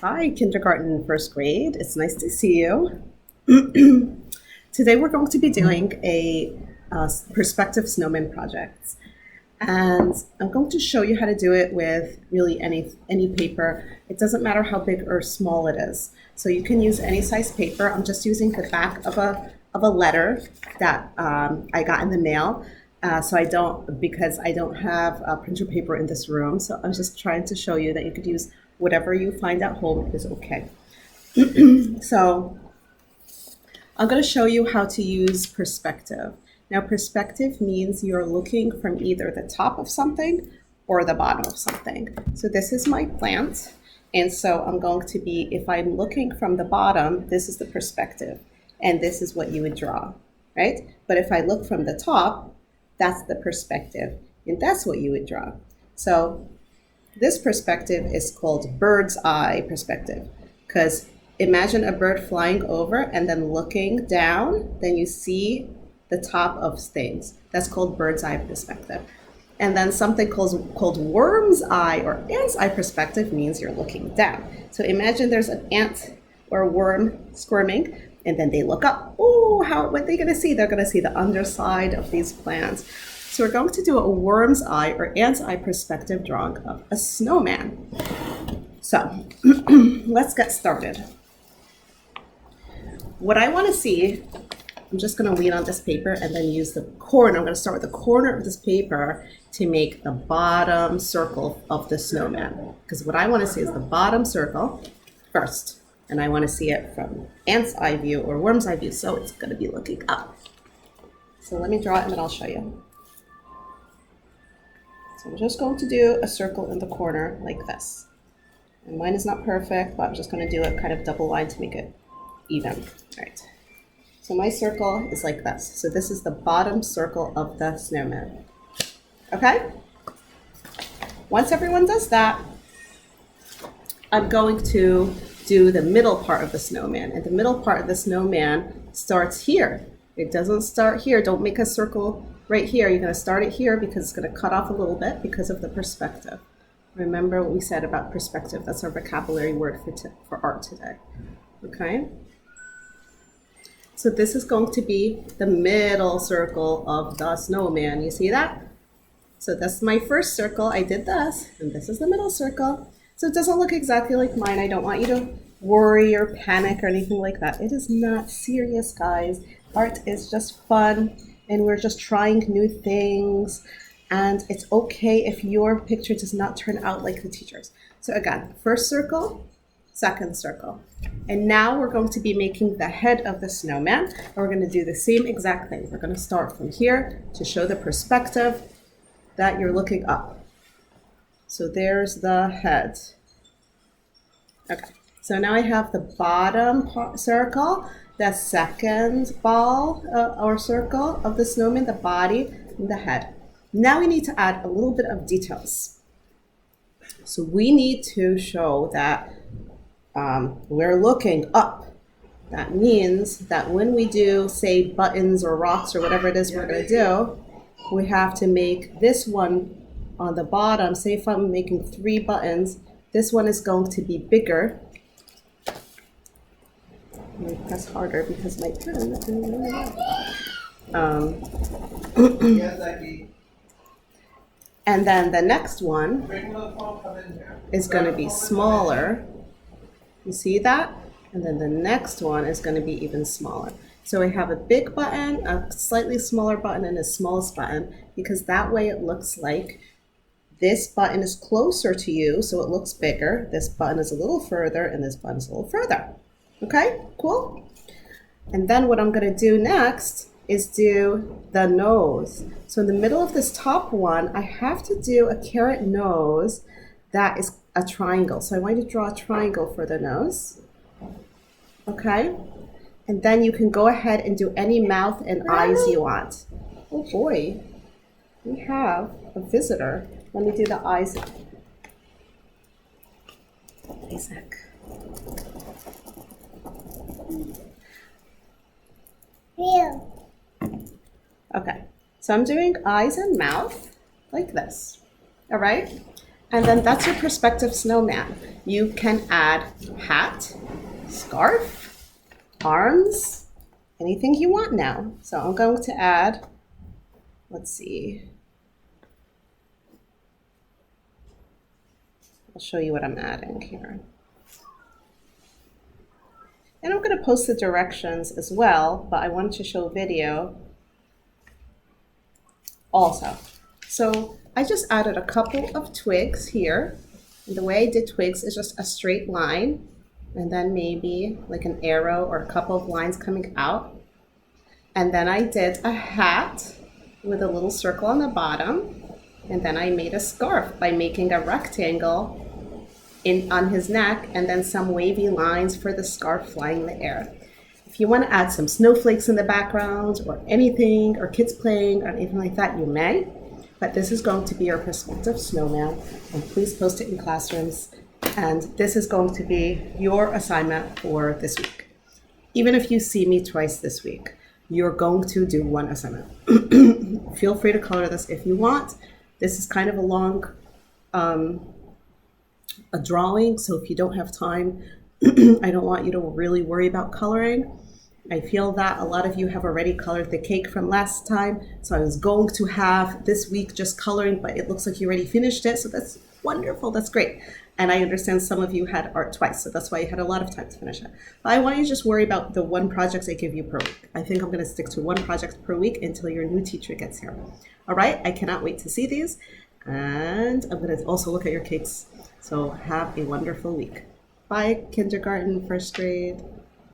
Hi, kindergarten and first grade. It's nice to see you. Today we're going to be doing a perspective snowman project. And I'm going to show you how to do it with really any paper. It doesn't matter how big or small it is. So you can use any size paper. I'm just using the back of a letter that I got in the mail. Because I don't have printer paper in this room. So I'm just trying to show you that you could use whatever you find at home is okay. So I'm going to show you how to use perspective. Now, perspective means you're looking from either the top of something or the bottom of something. So this is my plant. And so I'm going to be, if I'm looking from the bottom, this is the perspective. And this is what you would draw, right? But if I look from the top, that's the perspective. And that's what you would draw. So this perspective is called bird's eye perspective, because imagine a bird flying over and then looking down, then you see the top of things. That's called bird's eye perspective. And then something called worm's eye or ant's eye perspective means you're looking down. So imagine there's an ant or a worm squirming, and then they look up. Oh, what are they going to see? They're going to see the underside of these plants. So we're going to do a worm's eye or ant's eye perspective drawing of a snowman. So let's get started. What I want to see, I'm just going to lean on this paper and then use the corner. I'm going to start with the corner of this paper to make the bottom circle of the snowman. Because what I want to see is the bottom circle first. And I want to see it from ant's eye view or worm's eye view. So it's going to be looking up. So let me draw it and then I'll show you. So I'm just going to do a circle in the corner like this. And mine is not perfect, but I'm just going to do it kind of double line to make it even. All right. So my circle is like this. So this is the bottom circle of the snowman. Okay? Once everyone does that, I'm going to do the middle part of the snowman. And the middle part of the snowman starts here. It doesn't start here. Don't make a circle right here. You're going to start it here because it's going to cut off a little bit because of the perspective. Remember what we said about perspective. That's our vocabulary word for art today. Okay? So this is going to be the middle circle of the snowman. You see that? So that's my first circle. I did this, and this is the middle circle. So it doesn't look exactly like mine. I don't want you to worry or panic or anything like that. It is not serious, guys. Art is just fun, and we're just trying new things. And it's okay if your picture does not turn out like the teacher's. So again, first circle, second circle. And now we're going to be making the head of the snowman. And we're going to do the same exact thing. We're going to start from here to show the perspective that you're looking up. So there's the head. Okay, so now I have the bottom circle, the second ball or circle of the snowman, the body, and the head. Now we need to add a little bit of details. So we need to show that we're looking up. That means that when we do, say, buttons or rocks or whatever it is we're going to do, we have to make this one on the bottom. Say if I'm making 3 buttons, this one is going to be bigger. Let me press harder because my pen is and then the next one is going to be smaller. You see that? And then the next one is going to be even smaller. So we have a big button, a slightly smaller button, and a smallest button, because that way it looks like this button is closer to you, so it looks bigger. This button is a little further, and this button is a little further. Okay, cool? And then what I'm going to do next is do the nose. So in the middle of this top one, I have to do a carrot nose that is a triangle. So I want you to draw a triangle for the nose. Okay? And then you can go ahead and do any mouth and eyes you want. Oh boy, we have a visitor. Let me do the eyes. Isaac. Yeah. Okay, so I'm doing eyes and mouth like this. All right? And then that's your perspective snowman. You can add hat, scarf, arms, anything you want now. So I'm going to add, let's see. I'll show you what I'm adding here. And I'm going to post the directions as well, but I wanted to show video also. So I just added a couple of twigs here. And the way I did twigs is just a straight line and then maybe like an arrow or a couple of lines coming out. And then I did a hat with a little circle on the bottom. And then I made a scarf by making a rectangle on his neck and then some wavy lines for the scarf flying in the air. If you want to add some snowflakes in the background or anything, or kids playing or anything like that, you may. But this is going to be your perspective snowman, and please post it in classrooms. And this is going to be your assignment for this week. Even if you see me twice this week, you're going to do one assignment. Feel free to color this if you want. This is kind of a long a drawing, so if you don't have time, I don't want you to really worry about coloring. I feel that a lot of you have already colored the cake from last time, so I was going to have this week just coloring, but it looks like you already finished it, so that's wonderful, that's great. And I understand some of you had art twice, so that's why you had a lot of time to finish it. But I want you to just worry about the one project I give you per week. I think I'm going to stick to one project per week until your new teacher gets here. All right, I cannot wait to see these, and I'm going to also look at your cakes. So have a wonderful week. Bye, kindergarten, first grade.